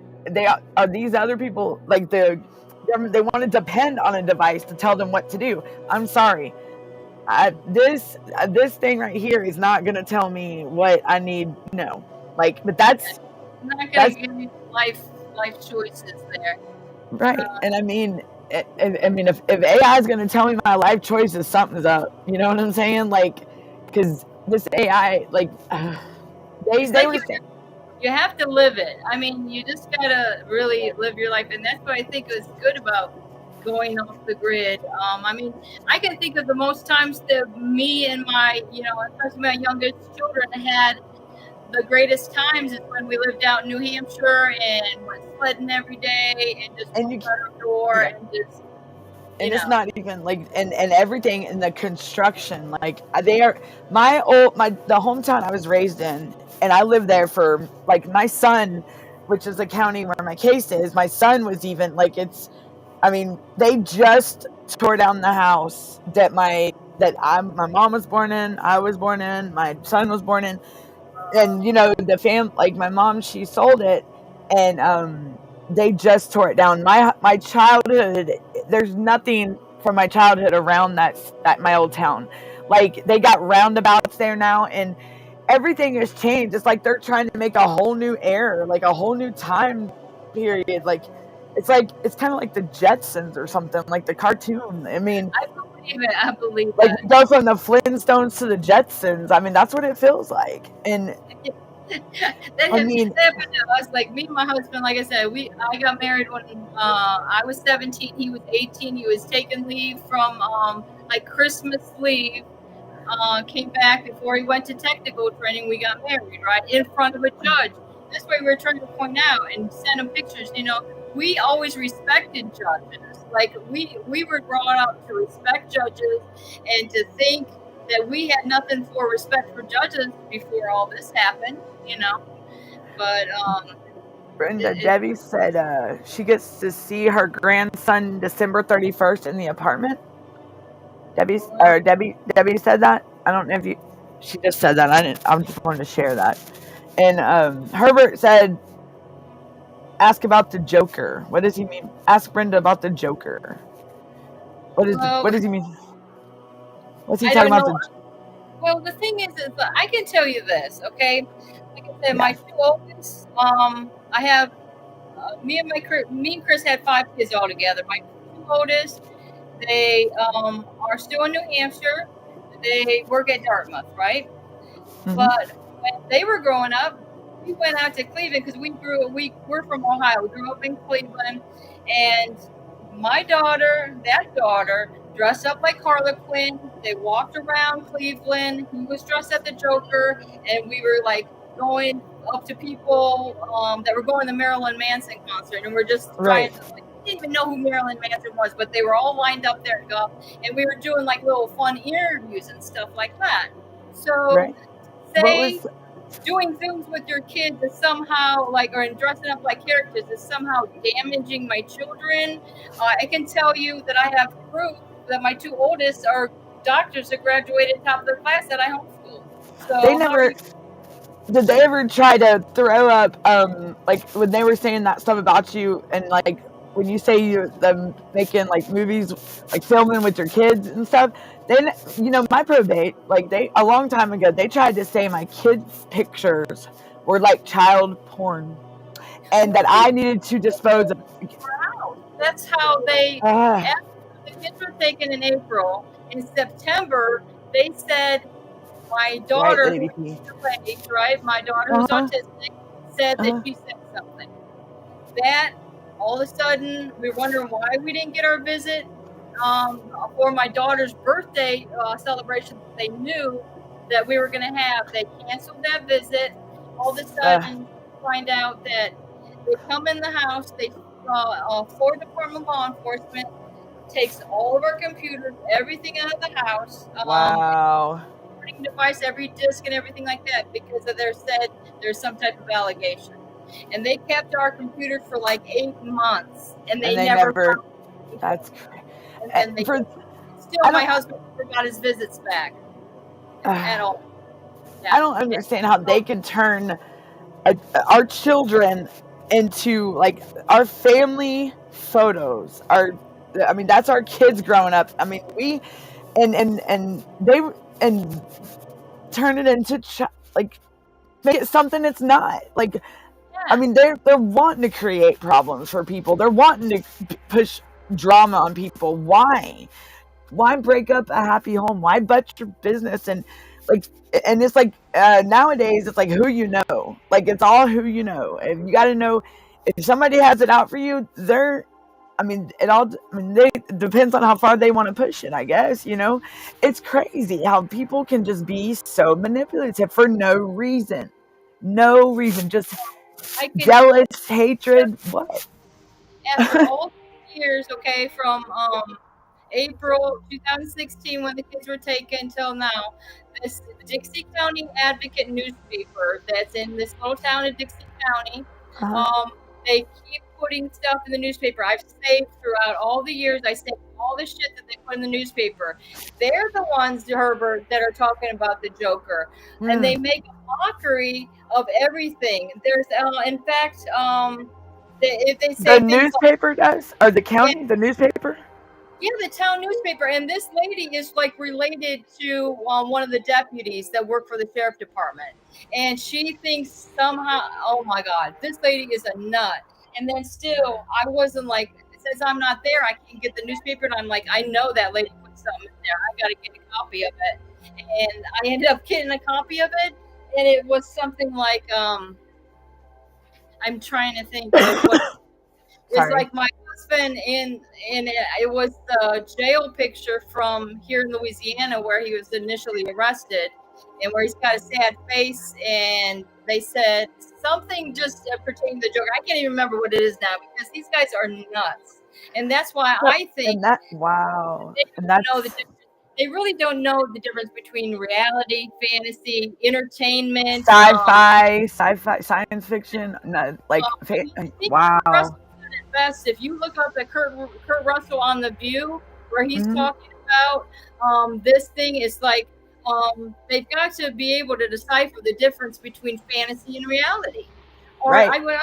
are these other people, like the government, they want to depend on a device to tell them what to do. I'm sorry. This thing right here is not going to tell me what I need. No, like, but that's not going to give you life choices there. Right. And I mean, if AI is going to tell me my life choices, something's up. You know what I'm saying? Like, because this AI, like, they were saying, you have to live it. I mean, you just gotta really live your life, and that's what I think is good about going off the grid. I mean, I can think of the most times that me and my, especially my youngest children had the greatest times is when we lived out in New Hampshire and went sledding every day and just walked out our door and just. And it's not even like, and everything in the construction, like, they are the hometown I was raised in, and I lived there for, like, my son, which is the county where my case is, my son was even like, they just tore down the house that my mom was born in, I was born in, my son was born in, and the like, my mom, she sold it, and they just tore it down. My childhood, there's nothing from my childhood around that my old town. Like, they got roundabouts there now, and everything has changed. It's like they're trying to make a whole new era, like a whole new time period. Like, it's kind of like the Jetsons or something, like the cartoon. I mean, I believe it. I believe like that. It goes from the Flintstones to the Jetsons. I mean, that's what it feels like. And that happened to us. Like, me and my husband, like I said, I got married when I was 17, he was 18. He was taking leave from like Christmas leave, came back before he went to technical training. We got married right in front of a judge. That's what we were trying to point out and send him pictures. We always respected judges. Like, we were brought up to respect judges and to think that we had nothing for respect for judges before all this happened, But Brenda, Debbie said she gets to see her grandson December 31st in the apartment. Debbie said that. I don't know if she just said that. I just wanted to share that. And Herbert said, ask about the Joker. What does he mean? Ask Brenda about the Joker. What does he mean? What's he talking about? Well, the thing is I can tell you this, okay? Like I said, my two oldest, I have, me and Chris had 5 kids all together. My two oldest, they are still in New Hampshire. They work at Dartmouth, right? Mm-hmm. But when they were growing up, we went out to Cleveland because we're from Ohio. We grew up in Cleveland, and that daughter dressed up like Harlequin. They walked around Cleveland. He was dressed as the Joker, and we were like going up to people that were going to the Marilyn Manson concert, and we're just trying to, like, we didn't even know who Marilyn Manson was, but they were all lined up there and we were doing like little fun interviews and stuff like that. So say doing Zooms with your kids is somehow like, or dressing up like characters is somehow damaging my children. I can tell you that I have proof that my two oldest are doctors that graduated top of their class that I homeschool. So They never. Did they ever try to throw up, like when they were saying that stuff about you, and like when you say you them making like movies, like filming with your kids and stuff? Then my probate, like a long time ago, they tried to say my kids' pictures were like child porn, and that I needed to dispose of. That's how they. After the kids were taken in April. In September, they said my daughter, my daughter who's autistic, said that she said something. That all of a sudden we're wondering why we didn't get our visit for my daughter's birthday celebration. They knew that we were going to have. They canceled that visit. All of a sudden, find out that they come in the house. They Florida Department of Law Enforcement takes all of our computers, everything out of the house. Wow. Recording device, every disc and everything like that, because of there's some type of allegation. And they kept our computers for like 8 months, and they never that's crazy. And they still, my husband never got his visits back at all. Yeah. I don't understand how they can turn our children into like our family photos. That's our kids growing up. I mean, we and they turn it into like make it something it's not. Like, I mean, they're wanting to create problems for people. They're wanting to push drama on people. Why break up a happy home? Why butt your business? And it's like nowadays it's like who you know. Like, it's all who you know. And you got to know if somebody has it out for you. It depends on how far they want to push it, I guess. It's crazy how people can just be so manipulative for no reason, just jealous, hatred. What? After all these years, from April 2016 when the kids were taken till now, this Dixie County Advocate newspaper that's in this little town of Dixie County, they keep putting stuff in the newspaper. I've saved throughout all the years. I saved all the shit that they put in the newspaper. They're the ones, Herbert, that are talking about the Joker, and they make a mockery of everything. There's, in fact, if they say the newspaper does, or the county, the newspaper. Yeah, the town newspaper. And this lady is like related to one of the deputies that work for the sheriff department. And she thinks somehow, oh my God, this lady is a nut. And then still, I wasn't like, since I'm not there, I can't get the newspaper. And I'm like, I know that lady put something in there. I got to get a copy of it. And I ended up getting a copy of it. And it was something like, I'm trying to think of what it's like my husband it was the jail picture from here in Louisiana where he was initially arrested and where he's got a sad face, and they said something just pertaining to the Joker. I can't even remember what it is now because these guys are nuts. And that's why I think they really don't know the difference between reality, fantasy, entertainment, sci-fi, science fiction. Wow. Best if you look up at Kurt Russell on The View, where he's talking about this thing is like they've got to be able to decipher the difference between fantasy and reality. Or I would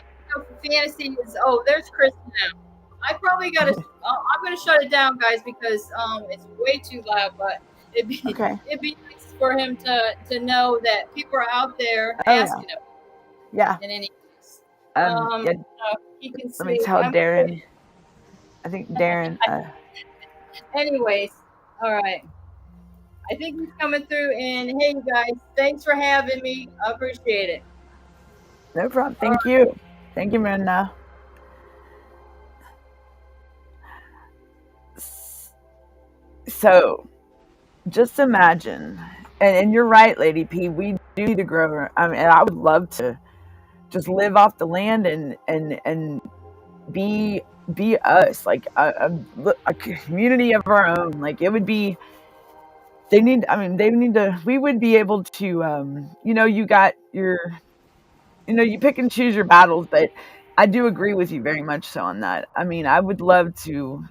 fantasy is there's Chris now. I probably got to. I'm going to shut it down, guys, because it's way too loud. But it'd be nice for him to know that people are out there asking him. Yeah. In any case, he can let me tell Darren. I think Darren. Anyways, all right. I think he's coming through. And hey, you guys, thanks for having me. I appreciate it. No problem. Thank you. Thank you, Miranda. So just imagine, and you're right, Lady P, we do need to grow. I mean, I would love to just live off the land and be us, like a community of our own. Like it would be, they need, I mean, they need to, we would be able to, you got your, you pick and choose your battles, but I do agree with you very much so on that. I mean, I would love to,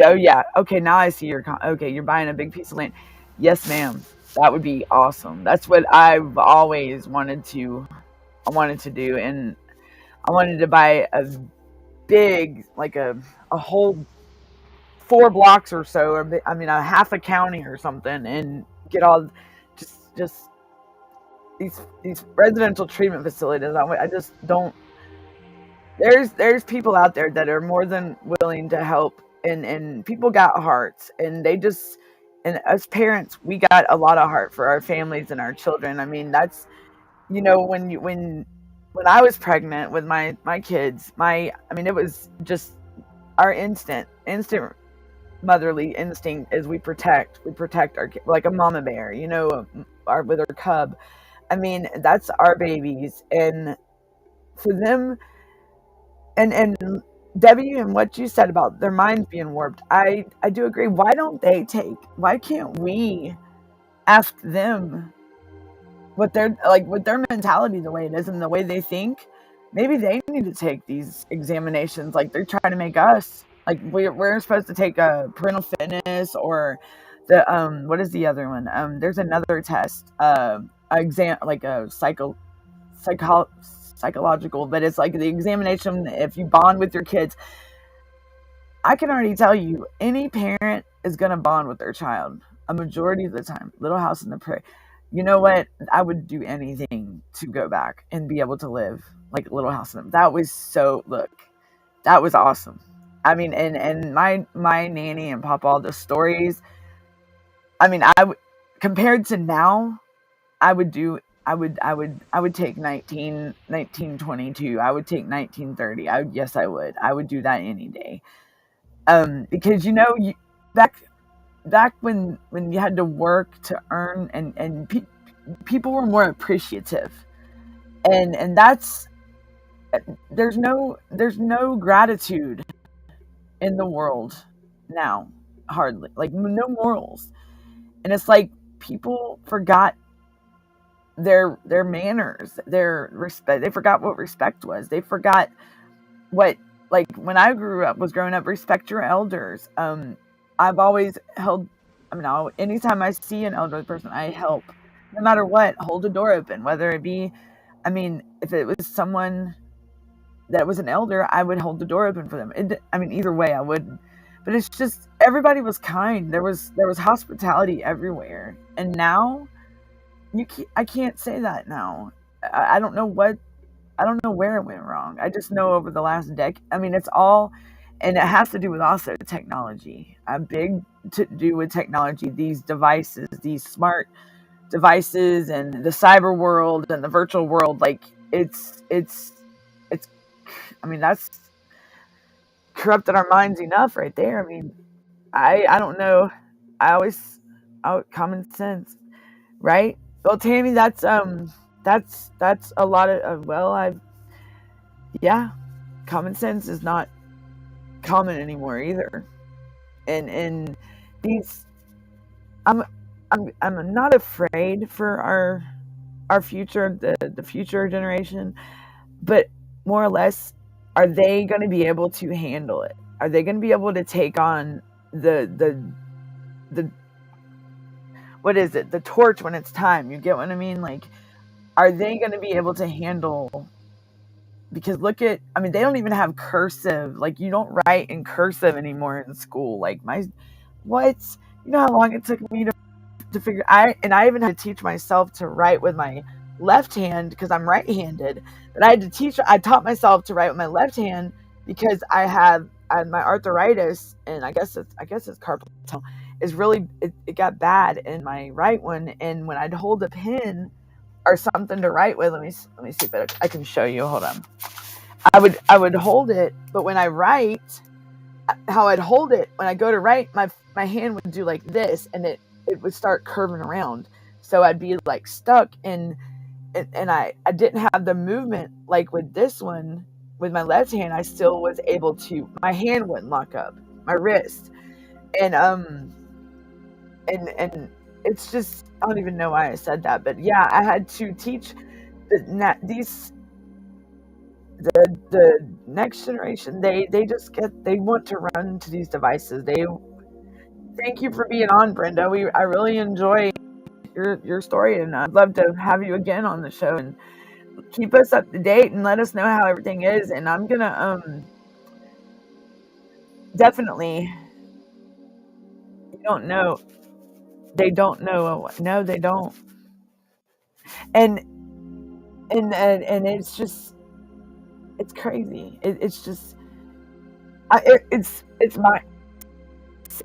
oh yeah, okay, now I see okay, you're buying a big piece of land. Yes, ma'am. That would be awesome. That's what I've always I wanted to do. And I wanted to buy a big, like a whole 4 blocks or so, or I mean, a half a county or something, and get all just these residential treatment facilities. I just don't. There's people out there that are more than willing to help, and people got hearts, and they just, and as parents, we got a lot of heart for our families and our children. I mean, that's, when I was pregnant with my kids, I mean, it was just our instant motherly instinct is we protect our kid, like a mama bear, with her cub. I mean, that's our babies, and for them, and Debbie, and what you said about their minds being warped, I do agree. Why can't we ask them what their mentality, the way it is and the way they think? Maybe they need to take these examinations like they're trying to make us. Like we're supposed to take a parental fitness, or the what is the other one? There's another test, exam, like a psychological, but it's like the examination if you bond with your kids. I can already tell you, any parent is going to bond with their child a majority of the time. Little House on the Prairie. You know what? I would do anything to go back and be able to live like Little House on the Prairie. That was that was awesome. I mean, and my nanny and papa, the stories. I mean, compared to now, I would take 1922. I would take 1930. Yes, I would. I would do that any day. Because back when you had to work to earn, and people were more appreciative, and that's, there's no gratitude in the world now, hardly, like no morals, and it's like people forgot their manners, their respect. They forgot what respect was. They forgot what, like when I was growing up, respect your elders. I've always held, I mean, anytime I see an elderly person, I help, no matter what, hold a door open, whether it be, I mean, if it was someone that was an elder, I would hold the door open for them. I mean, either way, I wouldn't. But it's just, everybody was kind. There was hospitality everywhere. And now, I can't say that now. I don't know where it went wrong. I just know over the last decade, I mean, it's all, and it has to do with also technology. Big to do with technology, these devices, these smart devices, and the cyber world and the virtual world. Like it's, I mean, that's corrupted our minds enough right there. I mean, I don't know. Common sense, right? Well, Tammy, that's a lot of, common sense is not common anymore either. And these, I'm not afraid for our future, the future generation, but more or less, are they going to be able to handle it? Are they going to be able to take on the what is it, the torch when it's time? You get what I mean? Like, are they going to be able to handle? Because they don't even have cursive. Like, you don't write in cursive anymore in school. Like, what? You know how long it took me to figure. I even had to teach myself to write with my left hand because I'm right-handed. But I taught myself to write with my left hand because I had my arthritis, and I guess it's carpal tunnel is really, it got bad in my right one, and when I'd hold a pen or something to write with, let me see if I can show you. Hold on. I would hold it, but when I write, how I'd hold it when I go to write, my hand would do like this, and it would start curving around. So I'd be like stuck, and I didn't have the movement like with this one. With my left hand, I still was able to. My hand wouldn't lock up, my wrist, and it's just, I don't even know why I said that, but yeah, I had to teach the next generation. They want to run to these devices. Thank you for being on, Brenda. I really enjoy your story, and I'd love to have you again on the show and keep us up to date and let us know how everything is. And I'm gonna definitely, you don't know, they don't know. No, they don't. And it's just, it's crazy. It's just,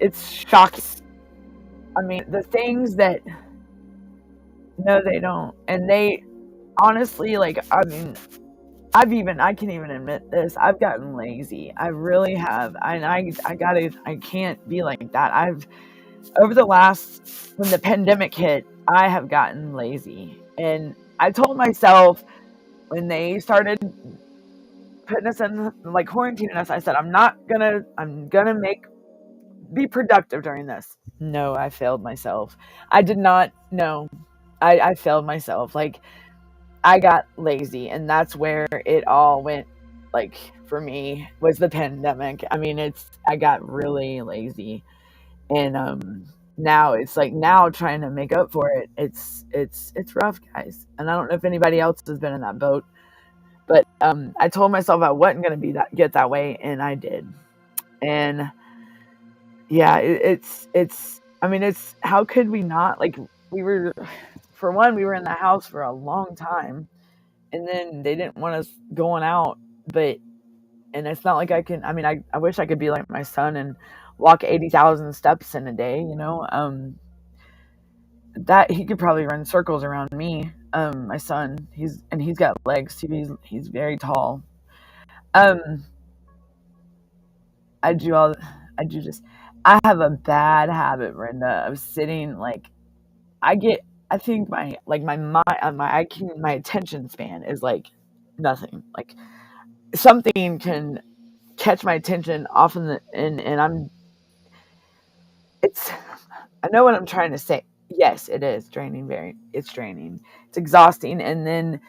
it's shocking. I mean, the things that, no, they don't. And they honestly, like, I mean, I can even admit this. I've gotten lazy. I really have. And I can't be like that. Over the last, when the pandemic hit, I have gotten lazy. And I told myself, when they started putting us in, like, quarantining us, I said, I'm gonna be productive during this. No, I failed myself. I did not. No, I failed myself. Like, I got lazy, and that's where it all went. Like, for me, was the pandemic. I mean, I got really lazy, and now it's like, now trying to make up for it. It's rough, guys. And I don't know if anybody else has been in that boat, but I told myself I wasn't going to get that way, and I did. And yeah, I mean, how could we not? Like, we were in the house for a long time, and then they didn't want us going out. And it's not like I mean, I wish I could be like my son and walk 80,000 steps in a day, that he could probably run circles around me. My son, he's got legs too. He's very tall. I have a bad habit, Brenda, of sitting, like, I think my attention span is like nothing. Like, something can catch my attention off and I know what I'm trying to say. Yes, it is draining. It's draining. It's exhausting. And then,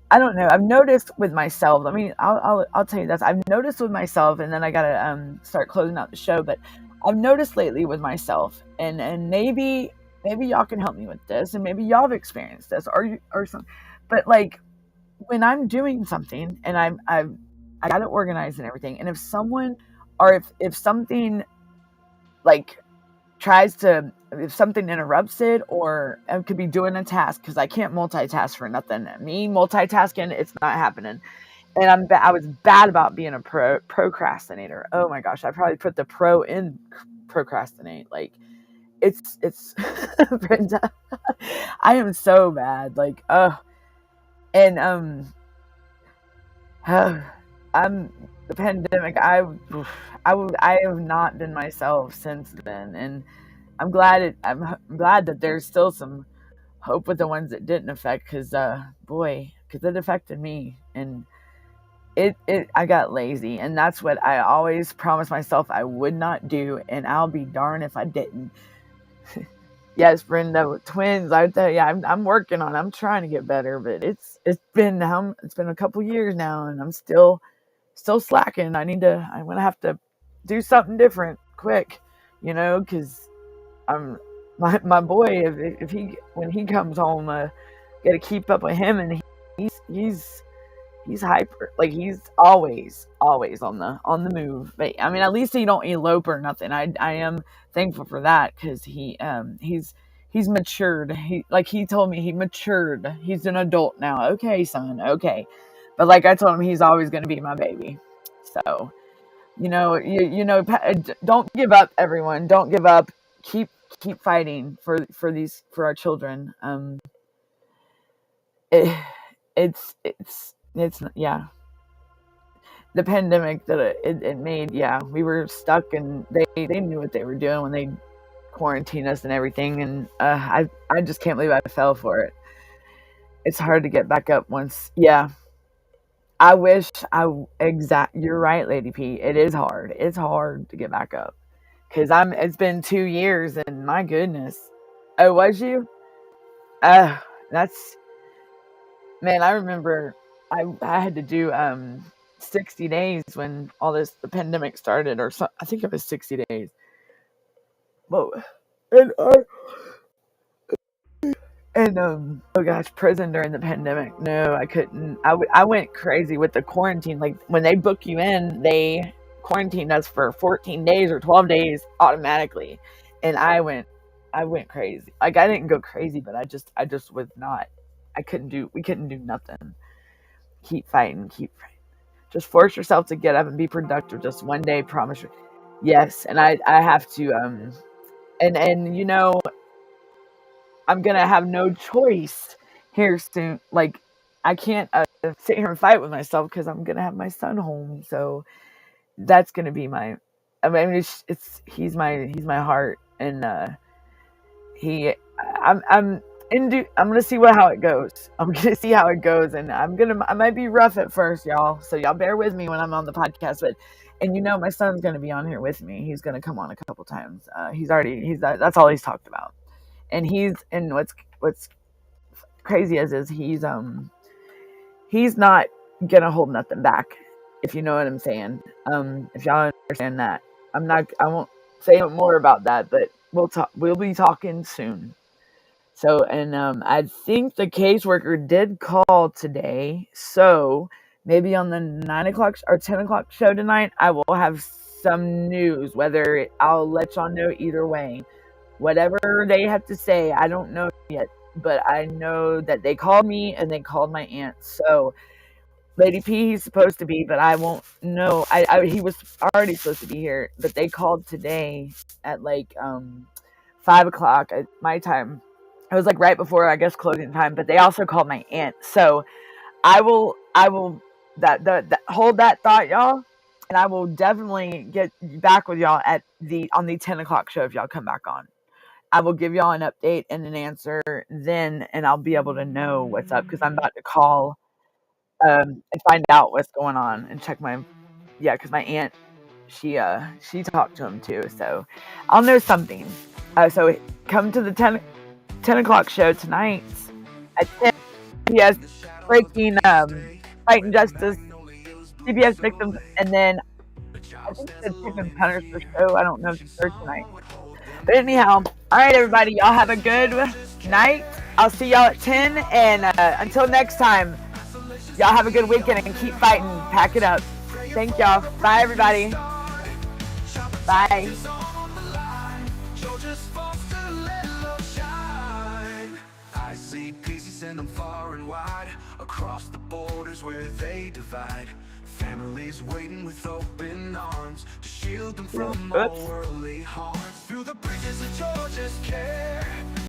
I don't know, I've noticed with myself, I mean, I'll tell you this. I've noticed with myself, and then I gotta start closing out the show, but I've noticed lately with myself, and maybe y'all can help me with this, and maybe y'all have experienced this, or something. But, like, when I'm doing something and I got it organized and everything, and if someone, or if something, like, if something interrupts it, or I could be doing a task, because I can't multitask for nothing. Me multitasking, it's not happening. And I was bad about being a procrastinator. Oh my gosh, I probably put the pro in procrastinate. Like, it's Brenda, I am so bad. Like, and I'm the pandemic. I have not been myself since then, and I'm glad that there's still some hope with the ones that didn't affect, because it affected me, and I got lazy, and that's what I always promised myself I would not do, and I'll be darned if I didn't. Yes, Brenda, twins. I tell you, I'm working on it. I'm trying to get better, but it's been a couple years now, and I'm still slacking. I'm gonna have to do something different quick, because my boy, if when he comes home, got to keep up with him, and he's hyper. Like, he's always on the move. But I mean, at least he don't elope or nothing. I am thankful for that, because he's matured. He told me he matured. He's an adult now. Okay, son. Okay. But, like, I told him, he's always going to be my baby. So, don't give up, everyone. Don't give up. Keep fighting for our children. It's yeah. the pandemic that it made. Yeah, we were stuck, and they knew what they were doing when they quarantined us and everything. And I just can't believe I fell for it. It's hard to get back up once. Yeah, I wish you're right, Lady P. It is hard. It's hard to get back up because it's been 2 years, and my goodness. Oh, was you? That's Man, I remember I had to do 60 days when the pandemic started, or so, I think it was 60 days. Whoa. And oh gosh, prison during the pandemic. No, I couldn't. I went crazy with the quarantine. Like when they book you in, they quarantined us for 14 days or 12 days automatically. And I went crazy. Like I didn't go crazy, but I just was not. We couldn't do nothing. Keep fighting. Just force yourself to get up and be productive. Just one day, promise you. Yes, and I have to and I'm gonna have no choice here soon. Like I can't sit here and fight with myself because I'm gonna have my son home. So that's gonna be my. I mean, he's my heart, and I'm I'm gonna see how it goes. I'm gonna see how it goes, and I might be rough at first, y'all. So y'all bear with me when I'm on the podcast, but. And my son's gonna be on here with me. He's gonna come on a couple times. That's all he's talked about. And what's crazy is he's not gonna hold nothing back, if you know what I'm saying. If y'all understand that. I won't say more about that, but we'll be talking soon. So, and I think the caseworker did call today, so maybe on the 9 o'clock or 10 o'clock show tonight, I will have some news. Whether I'll let y'all know either way. Whatever they have to say, I don't know yet, but I know that they called me and they called my aunt. So Lady P, he's supposed to be, but I won't know. He was already supposed to be here, but they called today at like 5 o'clock at my time. It was like right before, I guess, closing time, but they also called my aunt. So I will hold that thought, y'all, and I will definitely get back with y'all on the 10 o'clock show if y'all come back on. I will give y'all an update and an answer then, and I'll be able to know what's up because I'm about to call and find out what's going on and check because my aunt, she talked to him too, so I'll know something. So come to the 10 o'clock show tonight at 10. CBS breaking Fight and Justice, CBS victims, and then I think the Chicken Punisher show. I don't know if it's there tonight. But anyhow, all right, everybody, y'all have a good night. I'll see y'all at 10, and until next time, y'all have a good weekend and keep fighting. Pack it up. Thank y'all. Bye, everybody. Bye. I see pieces and them far and wide, across the borders where they divide. Families waiting with open arms to shield them from all worldly harm. Through the bridges of Georgia's care.